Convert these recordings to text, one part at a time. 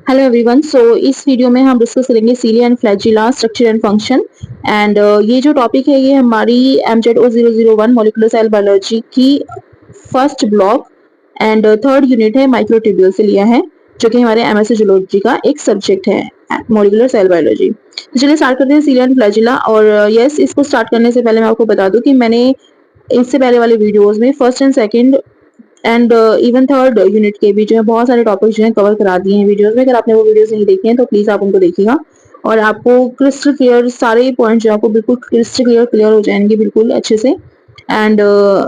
Hello everyone. इस video में हम डिस्कस करेंगे सीलिया and flagella structure and function. And ये जो टॉपिक है ये हमारी MZ0001 मॉलिक्यूलर सेल बायोलॉजी की first block and third unit है माइक्रोट्यूब्यूल से लिया है, जो कि हमारे MSc जूलॉजी का एक सब्जेक्ट है मॉलिक्यूलर सेल बायोलॉजी। तो चलिए स्टार्ट करते हैं सीलिया एंड फ्लैजिला। और यस, इसको स्टार्ट करने से पहले मैं आपको बता दूं कि मैंने इससे पहले वाले वीडियोस में first and second and even third unit के भी जो है बहुत सारे टॉपिक जो है कवर करा दिए हैं वीडियोस में। अगर आपने वो वीडियोस नहीं देखे हैं तो प्लीज आप उनको देखिएगा और आपको क्रिस्टल क्लियर सारे पॉइंट जो आपको बिल्कुल क्रिस्टल क्लियर हो जाएंगे बिल्कुल अच्छे से। एंड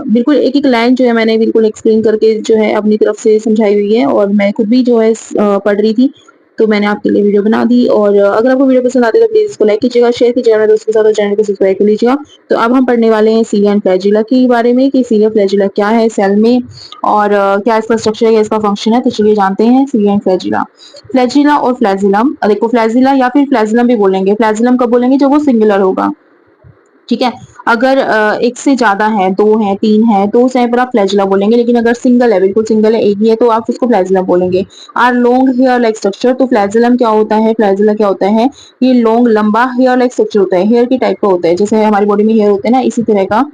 बिल्कुल एक एक लाइन जो है मैंने बिल्कुल एक्सप्लेन करके जो है अपनी तरफ से समझाई हुई है, और मैं खुद भी जो है पढ़ रही थी, तो मैंने आपके लिए वीडियो बना दी। और अगर आपको वीडियो पसंद आती है तो प्लीज इसको लाइक कीजिएगा, शेयर कीजिएगा मेरे दोस्तों के साथ और चैनल को सब्सक्राइब कर लीजिएगा। तो अब हम पढ़ने वाले हैं सीलिया एंड फ्लैजिला के बारे में कि सीलिया फ्लैजिला क्या है सेल में, और क्या इसका स्ट्रक्चर है, क्या इसका फंक्शन है। तो चलिए जानते हैं सीलिया एंड फ्लैजिला। फ्लैजिला और फ्लैजिलम, देखो फ्लैजिला या फिर फ्लैजिलम भी बोलेंगे। फ्लैजिलम कब बोलेंगे? जब वो सिंगुलर होगा, ठीक है। अगर एक से ज्यादा है, दो है, तीन है, तो उस टाइम पर आप फ्लैजिला बोलेंगे। लेकिन अगर सिंगल है, बिल्कुल सिंगल है, एक ही है, तो आप उसको फ्लैजिला बोलेंगे। Are long hair like structure, तो फ्लैजिलम क्या होता है, फ्लैजिला क्या होता है? ये लॉन्ग लंबा हेयर लाइक स्ट्रक्चर होता है, हेयर की टाइप का होता है, जैसे हमारी बॉडी में हेयर होते हैं ना, इसी तरह का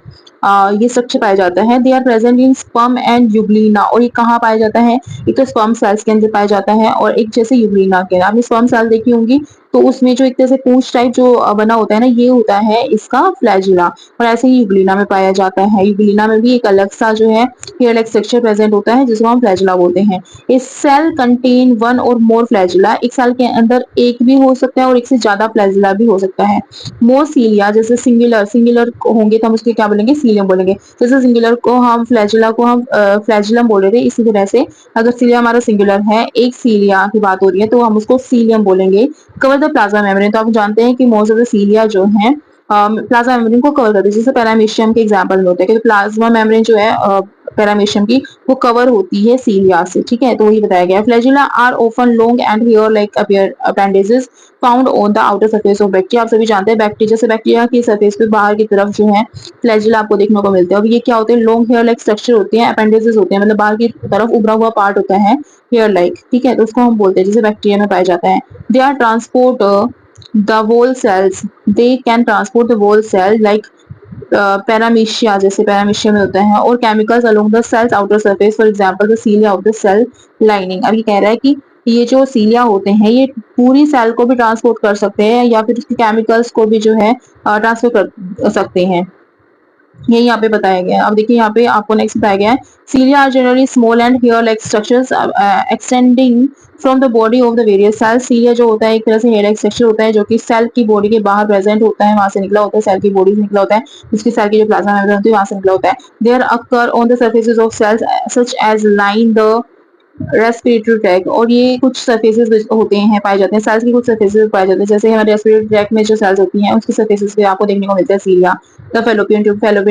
ये स्ट्रक्चर पाया जाता है। They are present in sperm and euglena, और ये कहाँ पाया जाता है? एक तो स्पर्म सेल्स के अंदर पाया जाता है, और एक जैसे यूग्लिना के, आपने स्पर्म सेल देखी होंगी, तो उसमें जो एक तरह से पूंछ टाइप जो बना होता है ना, ये होता है इसका फ्लैजिला। और ऐसे ही यूग्लिना में पाया जाता है। यूग्लिना में भी एक अलग सा जो है हेयर लाइक स्ट्रक्चर प्रेजेंट होता है, जिसको हम फ्लैजिला बोलते हैं। इस सेल कंटेन वन और मोर फ्लैजिला, एक सेल के अंदर एक भी हो सकता है और एक से ज्यादा फ्लैजिला भी हो सकता है। मोर सीलिया, जैसे सिंगुलर सिंगुलर होंगे तो हम उसके क्या बोलेंगे? सीलियम बोलेंगे। जैसे सिंगुलर को हम फ्लैजिला को हम फ्लैजिलम बोल रहे थे, इसी तरह से अगर सीलिया हमारा सिंगुलर है, एक सीलिया की बात हो रही है, तो हम उसको सीलियम बोलेंगे। कवर द प्लाज्मा मेम्ब्रेन, तो आप जानते हैं कि मोस्ट ऑफ द सीलिया जो है प्लाज्मा मेम्ब्रेन को कवर करती है, जैसे पैरामीशियम के एग्जांपल में होता है कि प्लाज्मा मेम्ब्रेन जो है पैरामीशियम की, वो कवर होती है सीलिया से, ठीक है। तो वही बताया गया है। Flagella are often long and hair like appendages found on the outer surface of bacteria. आप सभी जानते हैं बैक्टीरिया, जैसे बैक्टीरिया की सरफेस पे बाहर की तरफ जो है फ्लैजिला आपको देखने को मिलते हैं। अब ये क्या होते हैं? लॉन्ग हेयर लाइक स्ट्रक्चर होते हैं, अपेंडेजेस होते हैं, मतलब बाहर की तरफ उभरा हुआ पार्ट होता है हेयर लाइक, ठीक है। तो उसको हम बोलते हैं, जैसे बैक्टीरिया में पाया जाता है। They are transport the whole cells, they can transport the whole cell like paramecia, जैसे पैरामीशिया में होता है, और chemicals along the cell's outer surface, for example the cilia of the cell lining. अब ये कह रहा है कि ये जो सीलिया होते हैं ये पूरी सेल को भी ट्रांसपोर्ट कर सकते हैं, या फिर उसके केमिकल्स को भी जो है ट्रांसफर कर सकते हैं। ये यहाँ पे बताया गया है। अब देखिए यहाँ पे आपको नेक्स्ट बताया गया है, cilia are generally small and hair like structures extending from the body of the various cells. Cilia जो होता है एक तरह से हेयर लाइक स्ट्रक्चर होता है, जो कि सेल की बॉडी के बाहर प्रेजेंट होता है, वहां से निकला होता है, सेल की बॉडी से निकला होता है, जिसकी सेल की जो प्लाज्मा मेम्ब्रेन होती है वहां से निकला होता है। There occur on the surfaces of cells such as line the respiratory tract, और ये कुछ सरफेसेस होते हैं, पाए जाते हैं सेल्स की, कुछ सरफेसेस पाए जाते हैं, जैसे हमारे रेस्पिरेटरी ट्रैक में जो सेल्स होती हैं उसकी सरफेसेस पे आपको देखने को मिलता है सीलिया। द फैलोपियन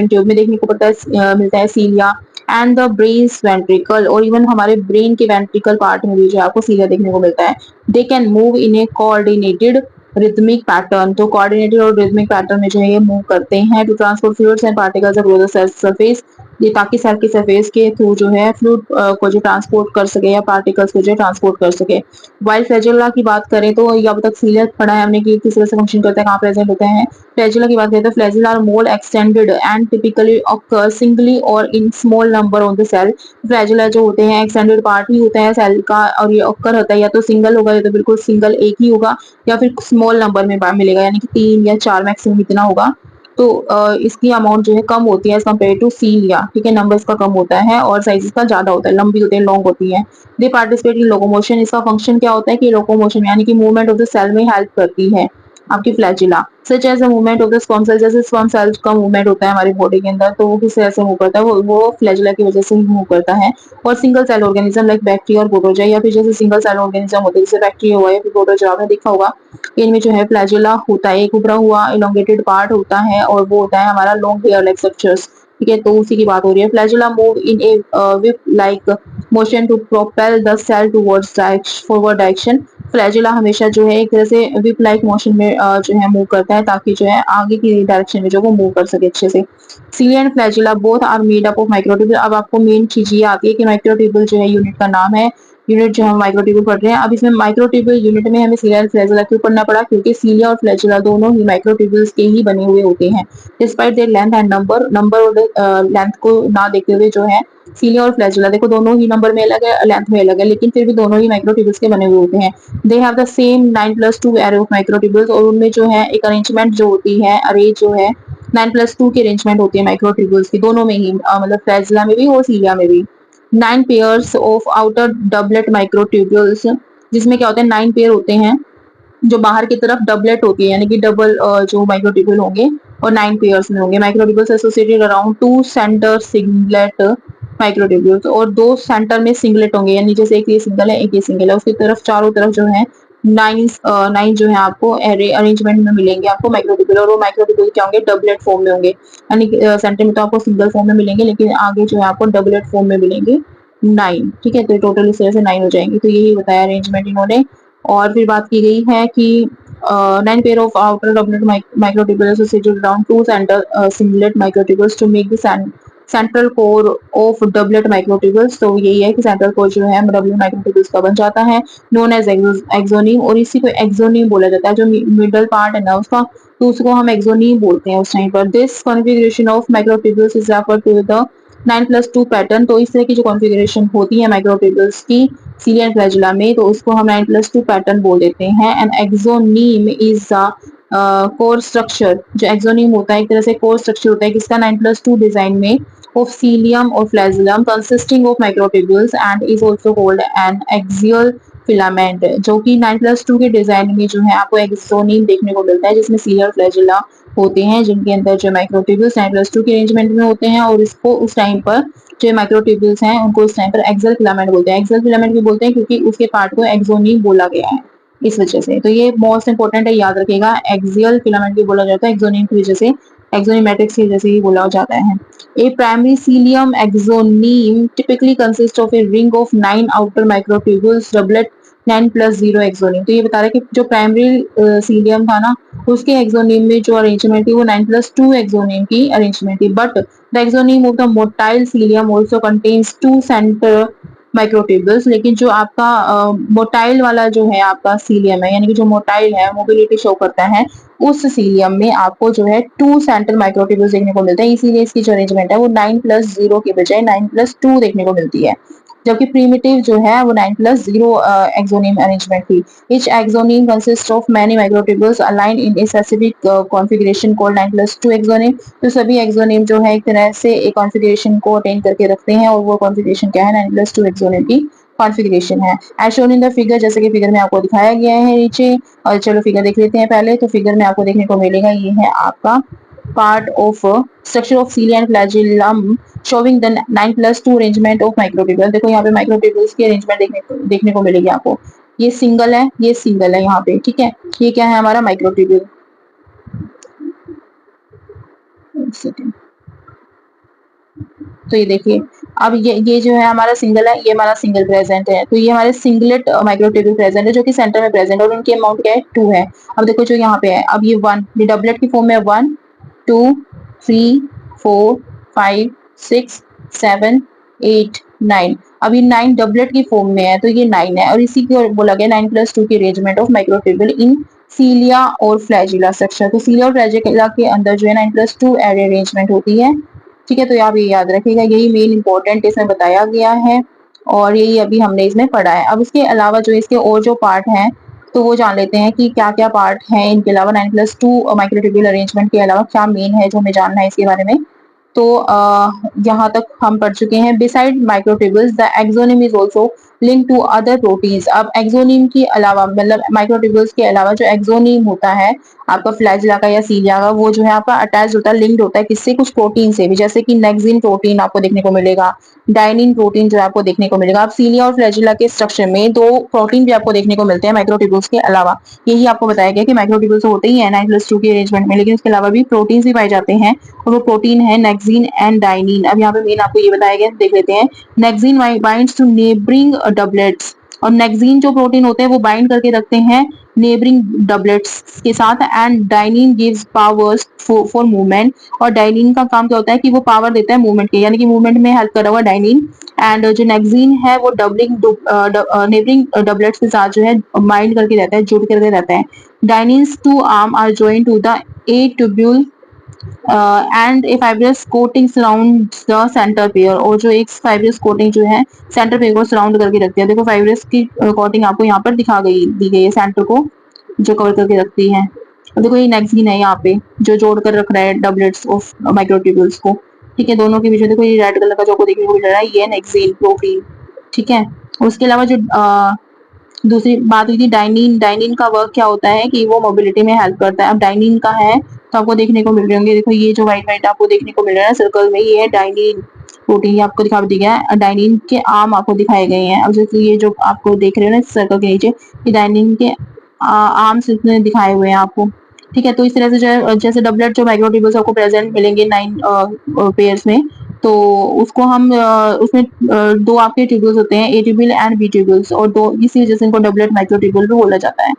ट्यूब में देखने को पड़ता है मिलता है cilia. And the brain ventricle, और इवन हमारे ब्रेन के वेंट्रिकल पार्ट में भी जो आपको सीलिया देखने को मिलता है। They can move in a coordinated rhythmic pattern, तो कोऑर्डिनेटेड और रिथमिक पैटर्न में जो है ये मूव करते हैं to transport fluids and particles across the cell surface, ये ताकि सेल की सरफेस के थ्रू जो है फ्लूइड को जो ट्रांसपोर्ट कर सके, या पार्टिकल्स को जो ट्रांसपोर्ट कर सके। वाइल फ्लैजिला की बात करें तो ये अब तक सीलिया पढ़ा है हमने कि किस तरह से फंक्शन करता है, कहाँ प्रेजेंट होता है। फ्लैजिला की बात करें तो flagella are more extended and typically occur singly और in small number on the cell. Flagella जो होते हैं एक्सटेंडेड पार्ट ही होता है सेल का, और ये ऑकर होता है या तो सिंगल होगा, या तो बिल्कुल सिंगल एक ही होगा, या फिर स्मॉल नंबर में मिलेगा, यानी कि 3 या 4 मैक्सिमम इतना होगा। तो इसकी अमाउंट जो है कम होती है एज कम्पेयर टू सीलिया, ठीक है। नंबर इसका कम होता है और साइज इसका ज्यादा होता है, लंबी होती है, लॉन्ग होती है। दे पार्टिसिपेट इन लोकोमोशन, इसका फंक्शन क्या होता है कि लोकोमोशन यानी कि मूवमेंट ऑफ द सेल में हेल्प करती है आपकी flagella. Such as the movement of the sperm cell, जैसे स्पर्म सेल का मूवमेंट होता है हमारी बॉडी के अंदर, तो वो किस तरह से मूव करता है? वो फ्लैजिला की वजह से ही मूव करता है। और single cell organism like bacteria और प्रोटोजोआ, या फिर जैसे सिंगल सेल ऑर्गेनिज्म होते हैं जैसे बैक्टीरिया हुआ या फिर प्रोटोजोआ, आपने देखा होगा, इनमें जो है फ्लैजिला होता है, एक उभरा हुआ इलोंगेटेड पार्ट होता है, और वो होता है हमारा लॉन्ग हेयर लाइक स्ट्रक्चर्स, ठीक है। तो उसी की बात हो रही है। Flagella move in a whip like motion to propel the cell towards forward direction. Flagella हमेशा जो है एक तरह से विप लाइक मोशन में जो है मूव करता है, ताकि जो है आगे की डायरेक्शन में जो वो मूव कर सके अच्छे से। Cilia and flagella both are made up of microtubule. अब आपको मेन चीज ये आती है कि माइक्रोट्यूब्यूल जो है यूनिट का नाम है, यूनिट जो हम माइक्रोट्यूब्यूल पढ़ रहे हैं। अब इसमें माइक्रोट्यूब्यूल यूनिट में हमें सीलिया और फ्लैजेला क्यों पढ़ना पड़ा, क्योंकि सीलिया और फ्लैजेला दोनों ही माइक्रोट्यूब्यूल्स के ही बने हुए होते हैं। Despite there length and number और लेंथ को ना देखते हुए जो है सीलिया और फ्लैजेला देखो दोनों ही नंबर में अलग है, लेंथ में अलग है, लेकिन फिर भी दोनों ही माइक्रोट्यूब्यूल्स के बने हुए होते हैं। They have the same 9+2 array of microtubules, और उनमें जो है एक अरेंजमेंट जो होती है, अरे जो है 9+2 की अरेंजमेंट होती है माइक्रोट्यूब्यूल्स की, दोनों में ही मतलब फ्लैजेला में भी और सीलिया में भी। 9 pairs of outer doublet microtubules, जिसमें क्या होते हैं 9 पेयर होते हैं जो बाहर की तरफ डबलेट होती है, यानी कि डबल जो माइक्रोट्यूब्यूल होंगे और 9 पेयर्स में होंगे। Microtubules associated around 2 centre singlet microtubules, और 2 सेंटर में सिंगलेट होंगे, यानी जैसे एक ये सिंगल है एक ये सिंगल है, उसकी तरफ चारों तरफ जो है 9 जो है आपको एरे अरेंजमेंट में मिलेंगे आपको माइक्रोट्यूब्यूल, और वो माइक्रोट्यूब्यूल क्या होंगे डबलेट फॉर्म में होंगे, यानी सेंटर में तो आपको सिंगल फॉर्म में मिलेंगे, लेकिन आगे जो है आपको डबलेट फॉर्म में मिलेंगे 9। ठीक है, तो टोटल इस तरह से 9 हो जाएंगे। तो यही बताया अरेंजमेंट इन्होंने। और फिर बात की गई है कि 9 pair of outer doublet microtubules associated around 2 centre singlet microtubules to make the central core of doublet microtubules. तो यही है कि सेंट्रल कोर जो है डबलेट माइक्रोट्यूब्यूल्स का बन जाता है, नोन एज एक्सोनीम, और इसी को एक्सोनीम बोला जाता है, जो मिडल पार्ट है ना उसका, तो उसको हम एक्सोनीम बोलते हैं उस टाइम पर। This configuration of microtubules is referred to the 9+2 pattern. तो इस तरह की जो कॉन्फ़िगरेशन होती है माइक्रोट्यूब्यूल्स की सीलिया एंड फ्लैजेला में, तो उसको हम 9+2 पैटर्न बोल देते हैं। And axoneme is core structure, जो एक्सोनीम होता है एक तरह से कोर स्ट्रक्चर होता है किसका 9+2 डिजाइन में of cilium or flagellum consisting of microtubules and is also called an axial filament, जो कि 9+2 के डिजाइन में जो है आपको एक्सोनीम देखने को मिलता है, जिसमें सीलिया और फ्लैजेला होते हैं, जिनके अंदर जो माइक्रोट्यूब्यूल्स 9+2 के अरेंजमेंट में होते हैं, और इसको उस टाइम पर जो माइक्रोट्यूब्यूल्स हैं उनको उस टाइम पर एक्सल फिलामेंट बोलते हैं। एक्सल फिलामेंट भी बोलते हैं क्योंकि उसके पार्ट को एक्सोनीम बोला गया है इस वजह से। तो ये मोस्ट इंपोर्टेंट है, याद रखिएगा। एक्सियल फिलामेंट भी बोला जाता है एक्सोनीम की वजह से, एक्सोनीम मैट्रिक्स की वजह से ही बोला जाता है। A primary cilium axoneme typically consists of a ring of 9 outer microtubules, doublet 9+0 axoneme. तो ये बता रहा है कि जो प्राइमरी सीलियम था ना उसके एक्सोनीम में जो अरेंजमेंट थी वो 9+2 एक्सोनीम की अरेंजमेंट थी, but the axoneme of the motile cilium also contains 2 centre microtubules. लेकिन जो आपका मोटाइल वाला जो है आपका सीलियम है, यानी कि जो मोटाइल है, मोबिलिटी शो करता है, उस सीलियम में आपको जो है 2 सेंटर माइक्रोट्यूब्यूल्स देखने को मिलते हैं, इसीलिए इसकी जो अरेंजमेंट है वो 9+0 के बजाय 9+2 देखने को मिलती है, जबकि प्रीमिटिव जो है वो 9+0 एक्सोनीम अरेंजमेंट थी। Each axoneme consists of many microtubules aligned in a specific configuration called 9+2 axoneme. तो सभी एक्सोनीम जो है एक तरह से एक कॉन्फ़िगरेशन को अटेन करके रखते हैं, और वो कॉन्फ़िगरेशन क्या है 9+2 एक्सोनीम की कॉन्फ़िगरेशन है। As shown in the figure, जैसे कि फिगर में आपको दिखाया गया है नीचे। और चलो फिगर देख लेते हैं पहले। तो फिगर में आपको देखने को मिलेगा ये है आपका part of structure of cilia and flagellum showing the 9+2 arrangement of microtubule. देखो यहाँ पे माइक्रोट्यूब्यूल्स की अरेंजमेंट देखने को मिलेगी आपको। ये सिंगल है, ये सिंगल है यहाँ पे, ठीक है। ये क्या है हमारा माइक्रोट्यूब्यूल। तो ये देखिए, अब ये जो है हमारा सिंगल है, ये हमारा सिंगल प्रेजेंट है, तो ये हमारे सिंगलेट माइक्रोट्यूब्यूल प्रेजेंट है जो कि सेंटर में प्रेजेंट है, और इनकी अमाउंट क्या है 2 है। अब देखो जो यहाँ पे है, अब ये 1, ये डबलेट की फॉर्म में 1 2 3 4 5 6 7 8 9। अब ये 9 डबलेट की फॉर्म में है, तो ये 9 है, और इसी को बोला गया 9+2 की अरेंजमेंट ऑफ माइक्रोट्यूब्यूल इन सीलिया और फ्लैजिला स्ट्रक्चर। तो सीलिया और फ्लैजिला के अंदर जो है 9+2 एरे अरेंजमेंट होती है, ठीक है। तो आप ये याद रखिएगा, यही मेन इंपॉर्टेंट इसमें बताया गया है, और यही अभी हमने इसमें पढ़ा है। अब इसके अलावा जो इसके और जो पार्ट हैं तो वो जान लेते हैं कि क्या क्या पार्ट हैं इनके अलावा, 9+2 माइक्रोट्यूब्यूल अरेंजमेंट के अलावा क्या मेन है जो हमें जानना है इसके बारे में। तो यहाँ तक हम पढ़ चुके हैं। Beside microtubules the axoneme is also link to other proteins. अब एक्सोनीम के अलावा, मतलब माइक्रोट्यूब्यूल्स के अलावा जो एक्सोनीम होता है आपका फ्लैजिला का या सीलिया का, वो जो है आपका अटैच होता है, लिंक्ड होता है किससे, कुछ प्रोटीन से भी, जैसे कि नेक्सिन प्रोटीन आपको देखने को मिलेगा, डाइनिन प्रोटीन जो आपको देखने को मिलेगा। अब सीलिया और फ्लैजिला के स्ट्रक्चर में 2 प्रोटीन भी आपको देखने को मिलते हैं माइक्रोट्यूब्यूल्स के अलावा। यही आपको बताया गया कि माइक्रोट्यूब्यूल्स होते ही है 9+2 के अरेंजमेंट में, लेकिन उसके अलावा भी प्रोटीन भी पाए जाते हैं, और वो प्रोटीन है नेक्सिन एंड डाइनिन। अब यहाँ पे मेन आपको ये बताया गया, देख लेते हैं। Nexin binds to neighbouring doublets, और नेक्सिन जो प्रोटीन होते हैं वो बाइंड करके रखते हैं नेबरिंग डबलेट्स के साथ and dynein gives powers for movement. और डाइनिन का काम क्या होता है कि वो पावर देता है मूवमेंट के, यानी कि मूवमेंट में हेल्प कर रहा हुआ डाइनिन। एंड जो नेक्सिन है वो डबलिंग नेबरिंग डबलेट्स के साथ जो है बाइंड करके रहता है, जुड़ करके रहता है। Dyneins two arm are joint to the A tubule and a fibrous coating surrounds the centre pair. और जो एक फाइब्रस कोटिंग जो है सेंटर पेयर को सराउंड करके रखती है। देखो फाइब्रस की कोटिंग आपको यहाँ पर दी गई है सेंटर को जो कवर करके रखती है। और देखो ये नेक्सिन है यहाँ पे जो जोड़ कर रख रहा है डबलेट्स ऑफ माइक्रोट्यूब्यूल्स को। ठीक है, दोनों के बीच में देखो ये रेड कलर का जो आपको देखने को मिल रहा है ये है नेक्सिन प्रोटीन। ठीक है, उसके अलावा जो दूसरी बात हुई थी डाइनिन। डाइनिन का वर्क क्या होता है कि वो मोबिलिटी में हेल्प करता है। अब डाइनिन का है तो आपको देखने को मिल रहे होंगे, देखो ये जो व्हाइट व्हाइट आपको देखने को मिल रहा है सर्कल में, ये है डाइनिन प्रोटीन। ये आपको दिखा दिया है, डाइनिन के आर्म आपको दिखाए गए हैं। अब जैसे ये जो आपको देख रहे हो ना सर्कल के नीचे, ये डाइनिन के आर्म्स इसमें दिखाए हुए हैं आपको। ठीक है, तो इस तरह से जो है जैसे डबलेट जो माइक्रोट्यूब्यूल्स आपको प्रेजेंट मिलेंगे 9 पेयर्स में, तो उसको हम उसमें दो आपके ट्यूब्यूल्स होते हैं, ए ट्यूब्यूल एंड बी ट्यूब्यूल्स, और दो इसी वजह से इनको डबलेट माइक्रोट्यूब्यूल भी बोला जाता है।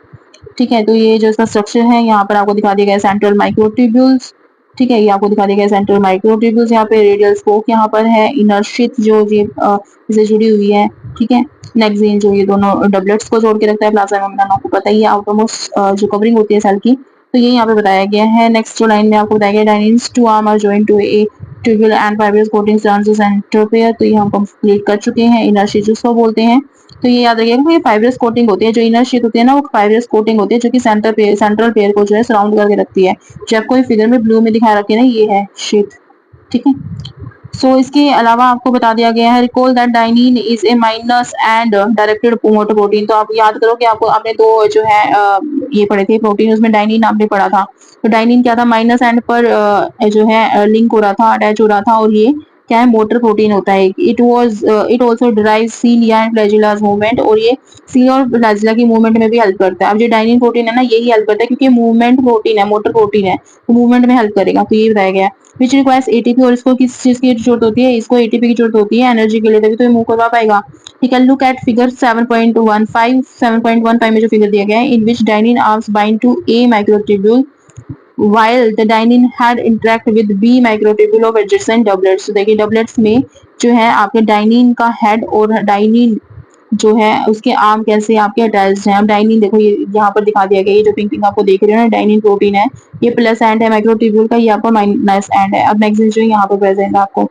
ठीक है, तो ये जो इसका स्ट्रक्चर है यहाँ पर आपको दिखा दिया गया है सेंट्रल माइक्रोट्यूब्यूल्स। ठीक है, ये आपको दिखा दिया गया सेंट्रल माइक्रोट्यूब्यूल्स, यहाँ पे रेडियल स्पोक यहाँ पर है, इनर शीथ जो ये इससे जुड़ी हुई है। ठीक है, नेक्सिन जो ये दोनों डबलेट्स को जोड़ के रखता है, प्लाज्मा मेम्ब्रेन आपको पता ही है आउटरमोस्ट जो कवरिंग होती है सेल की, तो ये यहाँ पे बताया गया है। नेक्स्ट जो लाइन में आपको बताया गया dyneins two arm are joint to A tubule and fibrous coating surrounds the centre pair. तो ये हम कंप्लीट कर चुके हैं। इनर शीथ जिसको बोलते हैं, तो ये याद रखिएगा ये फाइब्रस कोटिंग होती है। जो इनर शीथ होती है ना वो फाइब्रस कोटिंग होती है जो कि सेंट्रल पेयर को जो है सराउंड करके रखती है। जो आपको फिगर में ब्लू में दिखा रखी है ना ये है शीथ। ठीक है, सो इसके अलावा आपको बता दिया गया है recall that dynein is a minus and directed motor protein. तो आप याद करो कि आपको आपने दो जो है ये पढ़े थे प्रोटीन, उसमें डाइनिन आपने पढ़ा था। तो डाइनिन क्या था, माइनस एंड पर जो है लिंक हो रहा था, अटैच हो रहा था, और ये क्या है मोटर प्रोटीन होता है। It also drives cilia and flagella's movement, और ये सीलिया और फ्लैजिला की मूवमेंट में भी हेल्प करता है। अब जो डाइनिन प्रोटीन है ना यही हेल्प करता है क्योंकि मूवमेंट प्रोटीन है, मोटर प्रोटीन है, तो मूवमेंट में हेल्प करेगा। तो ये बताया गया विच रिक्वायर्स एटीपी, और इसको किस चीज की जरूरत होती है, इसको एटीपी की जरूरत होती है एनर्जी के लिए, तभी तो ये मूव करवा पाएगा। ठीक है, लुक एट फिगर 7.15 में जो फिगर दिया गया है, in which dynein arms bind to a microtubule while the dynein had interact with B microtubule of adjacent doublets। तो देखिए डबलेट्स में जो है आपके डाइनिन का हेड और डाइनिन जो है उसके आर्म कैसे आपके अटैच्ड हैं। अब डाइनिन देखो ये यहाँ पर दिखा दिया गया, ये जो पिंक पिंक आपको देख रहे हो ना डाइनिन प्रोटीन है, ये प्लस एंड है माइक्रोट्यूब्यूल का, ये आपका माइनस एंड है। अब नेक्स्ट जो यहाँ पर प्रेजेंट है आपको।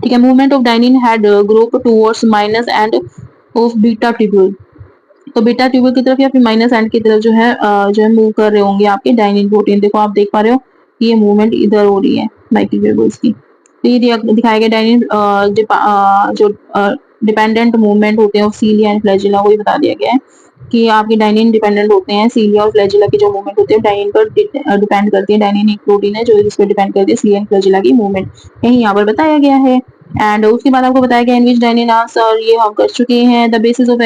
ठीक है, movement of dynein head group towards minus end of beta tubule. तो बीटा ट्यूब्यूल की तरफ या फिर माइनस एंड की तरफ जो है मूव कर रहे होंगे आपके डाइनिन प्रोटीन। देखो आप देख पा रहे हो ये मूवमेंट इधर हो रही है माइक्रोट्यूब्यूल्स की। तो ये दिखाया गया डाइनिन जो डिपेंडेंट मूवमेंट होते हैं सीलिया एंड फ्लैजिला, वही बता दिया गया है कि आपके डाइनिन डिपेंडेंट होते हैं, सीलिया और फ्लैजिला की जो मूवमेंट होती है डाइनिन पर डिपेंड करती है। डाइनिन एक प्रोटीन है जो इस पर डिपेंड करती है सीलिया एंड फ्लैजिला की मूवमेंट, यही यहाँ पर बताया गया है। एंड उसके बाद आपको बताया गया इन विच डाइनिन आर्म्स, और ये हम कर चुके हैं। The basis of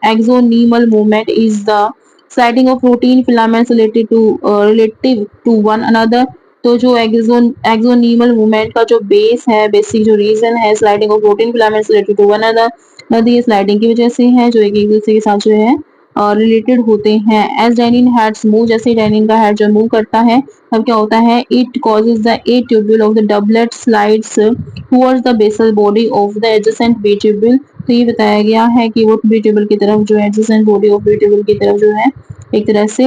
axonal movement is the sliding of protein filaments relative to one another। तो जो एक्सोनीमल मूवमेंट का जो बेस है, बेसिक जो रीजन है sliding of protein filaments related to one another, ये स्लाइडिंग की वजह से है जो एक दूसरे के साथ जो है रिलेटेड होते हैं। एज डाइनिन हेड्स मूव, जैसे डाइनिन का हेड जो मूव करता है तब क्या होता है, it causes the A tubule of the doublet slides towards the basal body of the adjacent B tubule. तो ये बताया गया है कि वो बी ट्यूब्यूल की तरफ जो है adjacent body of B tubule की तरफ जो है एक तरह से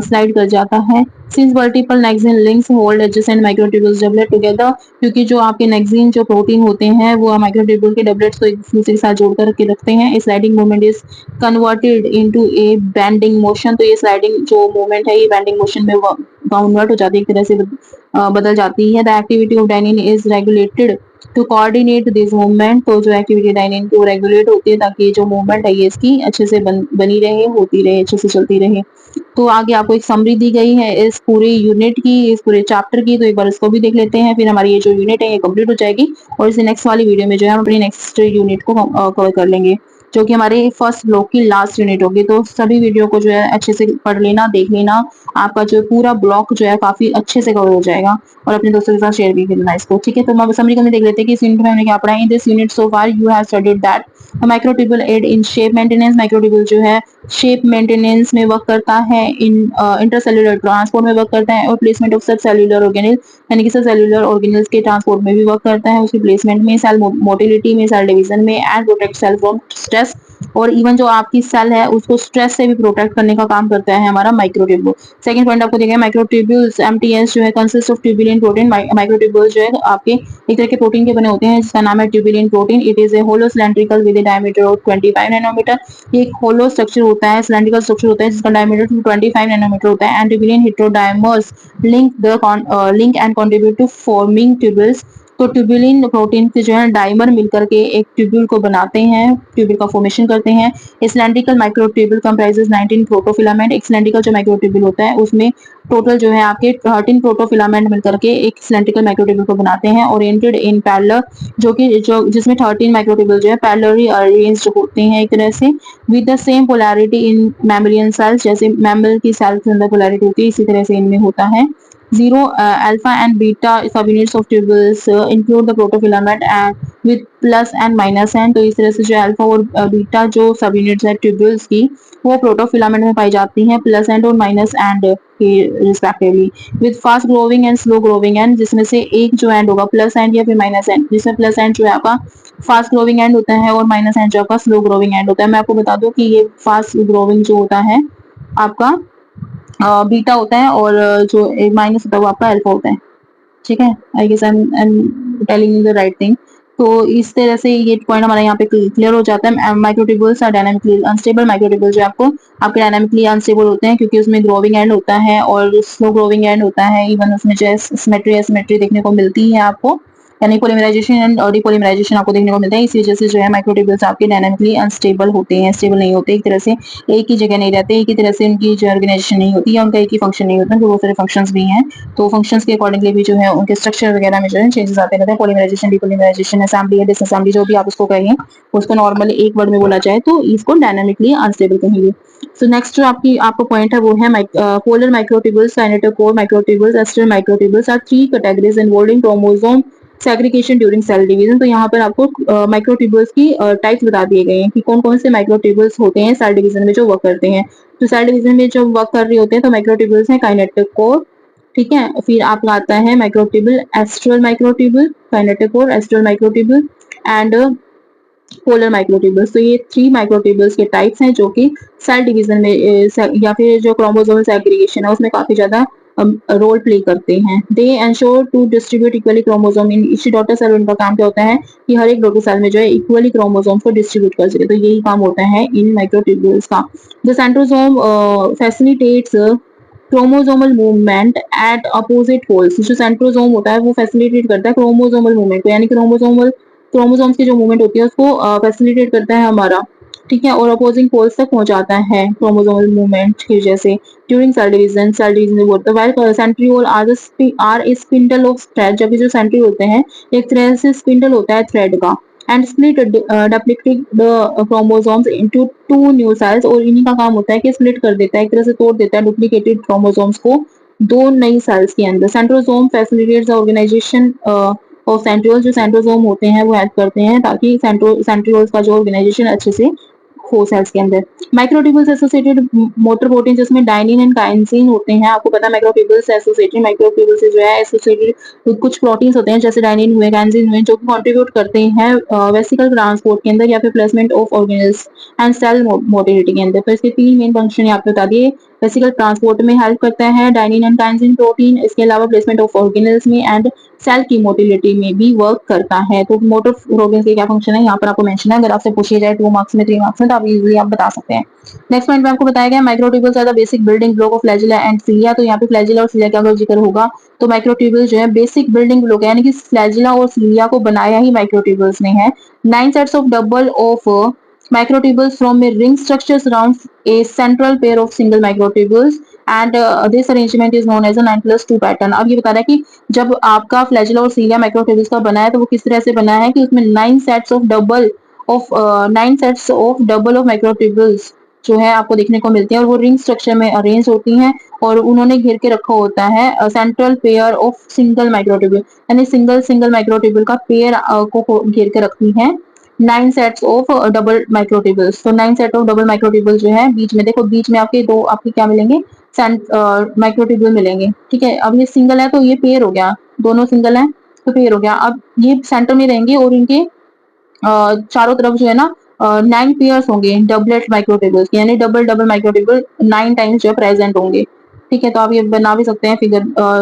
स्लाइड कर जाता है। Since multiple nexin links hold adjacent microtubules doublet together, क्योंकि जो आपके नेक्सिन जो प्रोटीन होते हैं वो माइक्रोट्यूब्यूल के डबलेट्स को एक दूसरे के साथ जोड़ कर के रखते हैं। Sliding movement is converted into A bending motion. तो ये स्लाइडिंग जो मूवमेंट है ये बेंडिंग मोशन में कन्वर्ट हो जाती है, एक तरह से बदल जाती है। The activity of dynein is regulated to coordinate this movement. तो जो एक्टिविटी डाइनिन की वो रेगुलेट होती है ताकि जो मूवमेंट है ये इसकी अच्छे से बनी रहे, होती रहे, अच्छे से चलती रहे। तो आगे आपको एक समरी दी गई है इस पूरे यूनिट की, इस पूरे चैप्टर की, तो एक बार इसको भी देख लेते हैं, फिर हमारी ये जो यूनिट है ये कंप्लीट हो जाएगी और इसे नेक्स्ट वाली वीडियो में जो है हम अपनी नेक्स्ट यूनिट को कवर कर लेंगे। जो कि हमारे फर्स्ट ब्लॉक की लास्ट यूनिट होगी। तो सभी वीडियो को जो है अच्छे से पढ़ लेना, देख लेना, आपका जो पूरा ब्लॉक जो है काफी अच्छे से कवर हो जाएगा और अपने दोस्तों के साथ शेयर भी करना इसको, ठीक है। तो हम समरी करने देख लेते हैं कि इस यूनिट में हमने क्या पढ़ा है। In this unit so far you have studied that microtubule aid in shape maintenance. Microtubule जो है शेप मेंटेनेंस में वर्क करता है, इन इंटरसेल्युलर ट्रांसपोर्ट में वर्क करता है और placement of sub cellular organelle यानी कि सब सेल्युलर ऑर्गेनिल्स के ट्रांसपोर्ट में भी वर्क करता है, उसकी प्लेसमेंट में, सेल मोटिलिटी में, सेल डिवीजन में, and protect cell from stress. और इवन जो आपकी सेल है उसको स्ट्रेस से भी प्रोटेक्ट करने का काम करता है हमारा माइक्रोट्यूब्यूल। सेकंड पॉइंट आपको देखिए, माइक्रोट्यूब्यूल्स एमटीएस जो है consist of tubulin protein. Microtubule जो है आपके एक तरह के प्रोटीन के बने होते हैं जिसका नाम है tubulin protein. It is a hollow cylindrical with a diameter of 25 nanometre. ये एक होलो स्ट्रक्चर होता है, सिलेंड्रिकल स्ट्रक्चर होता है जिसका डायमीटर 25 नैनोमीटर होता है। And tubulin heterodimers link and contribute to forming tubules. तो ट्यूबुलिन प्रोटीन के जो है डाइमर मिलकर के एक ट्यूब्यूल को बनाते हैं, ट्यूब्यूल का फॉर्मेशन करते हैं। Cylindrical microtubule comprises 19 protofilament. एक सिलेंड्रिकल जो माइक्रोट्यूब्यूल होता है उसमें टोटल जो है आपके 13 प्रोटोफिलामेंट मिलकर के एक सिलेंड्रिकल माइक्रोट्यूब्यूल को बनाते हैं, ओरिएंटेड इन पैरेलल, जो जिसमें 13 माइक्रोट्यूब्यूल जो है पैरेलली अरेंज्ड होते हैं एक तरह से, with the same polarity in mammalian cells. जैसे मैमल की सेल के अंदर पोलैरिटी होती है इसी तरह से इनमें होता है। Zero alpha and beta subunits of tubules include the protofilament and with plus and minus end। तो इस तरह से जो अल्फा और बीटा जो सब यूनिट्स है ट्यूब्यूल्स की वो प्रोटोफिलामेंट में पाई जाती हैं, प्लस एंड और माइनस एंड के respectively, with fast growing and slow growing and, जिसमें से एक जो एंड होगा प्लस एंड या फिर माइनस एंड, जिसमें प्लस एंड जो है आपका फास्ट ग्रोविंग एंड होता है और माइनस एंड जो आपका स्लो ग्रोविंग एंड होता है। मैं आपको बता दूं कि ये फास्ट ग्रोविंग जो होता है आपका बीटा होता है और जो माइनस होता है वो आपका अल्फा होता है, ठीक है। I guess I am telling you the right thing. तो इस तरह से ये पॉइंट हमारा यहाँ पे क्लियर हो जाता है। Microtubules are dynamically unstable. Microtubule जो आपको आपके डायनामिकली अनस्टेबल होते हैं क्योंकि उसमें ग्रोविंग एंड होता है और स्लो ग्रोविंग एंड होता है। इवन उसमें जो है सिमेट्री एसिमेट्री देखने को मिलती है आपको, यानी पॉलीमराइजेशन एंड डिपॉलीमराइजेशन आपको देखने को मिलता है। इस वजह से जो है माइक्रोट्यूब्यूल्स आपके डायनामिकली अनस्टेबल होते हैं, स्टेबल नहीं होते, एक तरह से एक ही जगह नहीं रहते, एक ही तरह से उनकी जो ऑर्गेनाइजेशन नहीं होती है, उनका एक ही फंक्शन नहीं होता, बहुत सारे फंक्शंस भी हैं। तो फंक्शंस के अकॉर्डिंगली भी जो है उनके स्ट्रक्चर वगैरह में जो है चेंजेस आते रहते हैं। पॉलीमराइजेशन, डिपॉलीमराइजेशन, असेंबली या डिसअसेंबली जो भी आप उसको कहें, उसको नॉर्मली एक वर्ड में बोला जाए तो इसको डायनामिकली अनस्टेबल कहेंगे। सो नेक्स्ट जो आपका पॉइंट है वो है polar microtubules, kinetochore microtubules, aster microtubules are three categories involving chromosome segregation during cell division. तो यहाँ पर आपको माइक्रोट्यूब्यूल्स की टाइप्स बता दिए गए हैं कि कौन कौन से माइक्रोट्यूब्यूल्स होते हैं सेल डिवीजन में जो वर्क करते हैं। तो सेल डिवीजन में जो वर्क कर रहे होते हैं तो माइक्रोट्यूब्यूल्स हैं काइनेटोकोर, ठीक है। फिर आपका आता है microtubule astral microtubule, kinetochore, astral microtubule and polar microtubules. तो ये थ्री माइक्रोट्यूब्यूल्स के टाइप्स हैं जो कि सेल डिवीजन में या फिर जो क्रोमोसोमल सेग्रीगेशन है उसमें काफी ज्यादा रोल प्ले करते हैं। They ensure to distribute equally chromosome in each daughter cell. उनका काम क्या होता है कि हर एक डॉटर सेल में जो है इक्वली क्रोमोसोम को डिस्ट्रीब्यूट कर सके, तो यही काम होता है इन माइक्रोट्यूब्यूल्स का। The centrosome facilitates chromosomal movement at opposite poles. जो सेंट्रोसोम होता है वो फैसिलिटेट करता है क्रोमोसोमल मूवमेंट को, यानी क्रोमोसोम्स की जो मूवमेंट होती है उसको फैसिलिटेट करता है हमारा, ठीक है, और अपोजिंग पोल्स तक पहुंचाता है क्रोमोसोमल मूवमेंट की वजह से। ड्यूरिंग सेल डिवीजन में बोलते हैं while centriole are a spindle of thread. जबकि जो सेंट्री होते हैं एक तरह से स्पिंडल होता है थ्रेड का, and split duplicate the chromosomes into two new sales. और इन्हीं का काम होता है कि स्प्लिट कर देता है, एक तरह से तोड़ देता है डुप्लीकेटेड क्रोमोसोम्स को दो नई सेल्स के अंदर। Centrosome facilitates the organisation of centrioles. जो सेंट्रोसोम होते हैं वो हेल्प करते हैं ताकि सेंट्रियोल्स का जो ऑर्गेनाइजेशन अच्छे से हो सेल्स के अंदर। माइक्रोट्यूब्यूल्स एसोसिएटेड मोटर प्रोटीन जिसमें डाइनिन एंड काइंसिन होते हैं। आपको पता है माइक्रोट्यूब्यूल्स एसोसिएटेड, माइक्रोट्यूब्यूल से जो है एसोसिएटेड कुछ प्रोटीन्स होते हैं जैसे डाइनिन हुए, काइंसिन हुए, जो कि कंट्रीब्यूट करते हैं वेसिकल ट्रांसपोर्ट के अंदर या फिर placement of organelles and cell motility के अंदर। तो इसके तीन मेन फंक्शन आपको बता दिए। वेसिकल ट्रांसपोर्ट में हेल्प करता है डाइनिन एंड काइंसिन प्रोटीन, इसके अलावा प्लेसमेंट ऑफ ऑर्गेनल्स में एंड सेल की मोटिलिटी में भी वर्क करता है। तो मोटर प्रोटीन के क्या फंक्शन है यहाँ पर आपको मेंशन है, अगर आपसे पूछी जाए 2 मार्क्स में 3 मार्क्स में तो आप इजीली आप बता सकते हैं। नेक्स्ट पॉइंट में आपको बताया गया microtubules are the basic building block of flagella and cilia. तो यहाँ पे फ्लैजिला और सिलिया का अगर जिक्र होगा तो माइक्रोट्यूब्यूल जो है बेसिक बिल्डिंग ब्लॉक है, यानी कि फ्लैजिला और सिलिया को बनाया ही माइक्रोट्यूब्यूल्स ने है। 9 sets of double of microtubules from a ring structure surrounds a central pair of single microtubules and this arrangement is known as a 9+2 pattern। अब ये बता रहा है कि जब आपका फ्लैजिला और सीलिया माइक्रोट्यूब्यूल्स का बना है तो वो किस तरह से बना है कि उसमें 9 sets of double of 9 sets of double of microtubules जो है आपको देखने को मिलते हैं और वो रिंग स्ट्रक्चर में अरेंज होती हैं और उन्होंने घेर के रखा होता है central pair of single microtubule, यानी सिंगल सिंगल माइक्रोट्यूबुल का पेयर को घेर के रखती हैं 9 सेट्स ऑफ डबल माइक्रोट्यूबुल्स। तो 9 सेट ऑफ डबल माइक्रोट्यूबुल जो है बीच में देखो, बीच में आपके दो आपके क्या मिलेंगे, माइक्रोट्यूबुल मिलेंगे। ठीक है, अब ये सिंगल है तो ये पेयर हो गया, दोनों सिंगल है तो पेयर हो गया। अब ये सेंटर में रहेंगे और इनके चारों तरफ जो है ना 9 पेयर्स होंगे डबलेट माइक्रोट्यूबुल्स, यानी डबल डबल माइक्रोट्यूबुल 9 टाइम्स जो है प्रेजेंट होंगे। ठीक है, तो आप ये बना भी सकते हैं फिगर,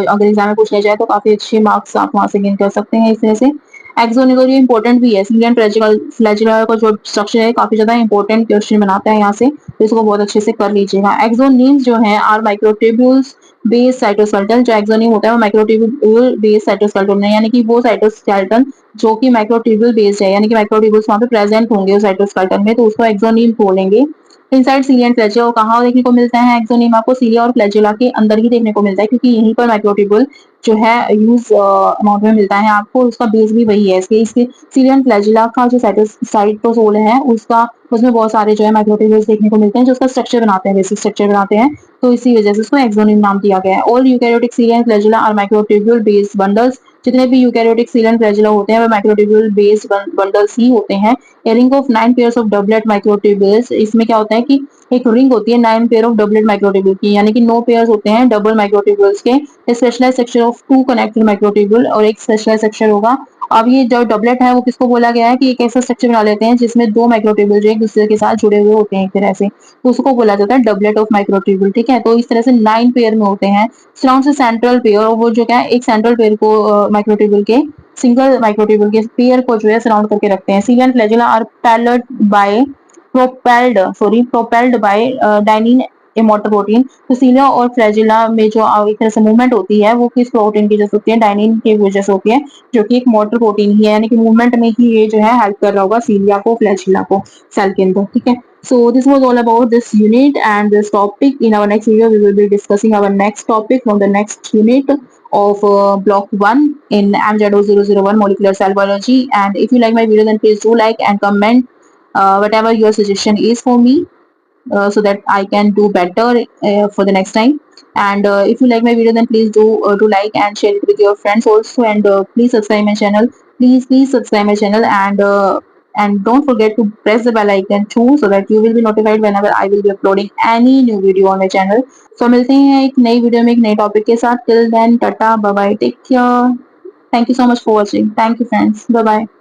अगर एग्जाम में पूछने जाए तो काफी अच्छे मार्क्स आप वहां से गेन कर सकते हैं इस तरह से। एक्सोन ये इंपॉर्टेंट भी है, सीलियन फ्लैजुला का जो स्ट्रक्चर है काफी ज्यादा इंपॉर्टेंट क्वेश्चन बनाता है यहाँ से, तो इसको बहुत अच्छे से कर लीजिएगा। एक्सोनीम्स जो है आर माइक्रोट्यूबुल्स बेस साइटोस्केलेटन, जो एक्सोनीम होता है वो माइक्रोट्यूबुल बेस साइटोस्केलेटन है, यानी कि वो साइटोस्केलेटन जो कि माइक्रोट्यूबुल बेस्ड है, यानी कि माइक्रोट्यूबुल्स वहां पे प्रेजेंट होंगे उस साइटोस्केलेटन में, तो उसको एक्सोनीम बोलेंगे। इनसाइड सीलिया एंड फ्लैजुला कहाँ देखने को मिलता है एक्सोनीम, आपको सीलिया और फ्लैजुला के अंदर ही देखने को मिलता है, क्योंकि यहीं पर माइक्रोट्यूबुल जो है यूज अमाउंट में मिलता है आपको, उसका बेस भी वही है। इसके सीलिया एंड फ्लैजुला का जो साइटोसोल है उसका, उसमें बहुत सारे जो है माइक्रोट्यूबुल्स देखने को मिलते हैं जो उसका स्ट्रक्चर बनाते हैं, बेसिक स्ट्रक्चर बनाते हैं, तो इसी वजह से उसको एक्सोनीम नाम दिया गया है। All eukaryotic cilia and flagella are microtubule based bundles, जितने भी यूकैरियोटिक सील एंड फ्लैजुला होते हैं वो माइक्रोट्यूबुल बेस्ड बंडल्स ही होते हैं। A ring of 9 pairs of doublet microtubules, इसमें क्या होता है कि एक रिंग होती है 9 पेयर ऑफ डबलेट माइक्रोट्यूबुल की, यानी कि 9 पेयर्स होते हैं डबल माइक्रोट्यूबुल्स के। Specialise section of 2 connected microtubule, और एक स्पेशलाइज सेक्शन होगा। अब ये जो डबलेट है वो किसको बोला गया है कि एक ऐसा स्ट्रक्चर बना लेते हैं जिसमें दो माइक्रोट्यूबुल जो एक दूसरे के साथ जुड़े हुए होते हैं एक तरह से, तो उसको बोला जाता है डबलेट ऑफ माइक्रोट्यूबुल। ठीक है, तो इस तरह से 9 पेयर में होते हैं। सराउंड से सेंट्रल पेयर, और वो जो क्या है एक सेंट्रल पेयर को माइक्रोट्यूबुल के, सिंगल माइक्रोट्यूबुल के पेयर को जो है सराउंड करके रखते हैं। Cilia and flagella are propelled by dynein a motor protein. तो सीलिया और फ्लैजुला में जो एक तरह से मूवमेंट होती है वो किस प्रोटीन की वजह से होती है, डाइनिन की वजह से होती है, जो कि एक मोटर प्रोटीन ही है, यानी कि मूवमेंट में ही ये जो है हेल्प कर रहा होगा सीलिया को, फ्लैजुला को सेल के अंदर। ठीक है, so this was all about this unit and this topic. In our next video we will be discussing our next topic from the next unit of block 1 in AMJADO 001 molecular cell biology. And if you like my video then please do like and comment whatever your suggestion is for me, so that I can do better for the next time. And if you like my video then please do like and share it with your friends also, and please subscribe my channel, please subscribe my channel, and don't forget to press the bell icon too, so that you will be notified whenever I will be uploading any new video on my channel. So मिलते हैं एक नई video में एक नए topic के साथ. Till then, tata, bye bye, take care. Thank you so much for watching. Thank you friends. Bye bye.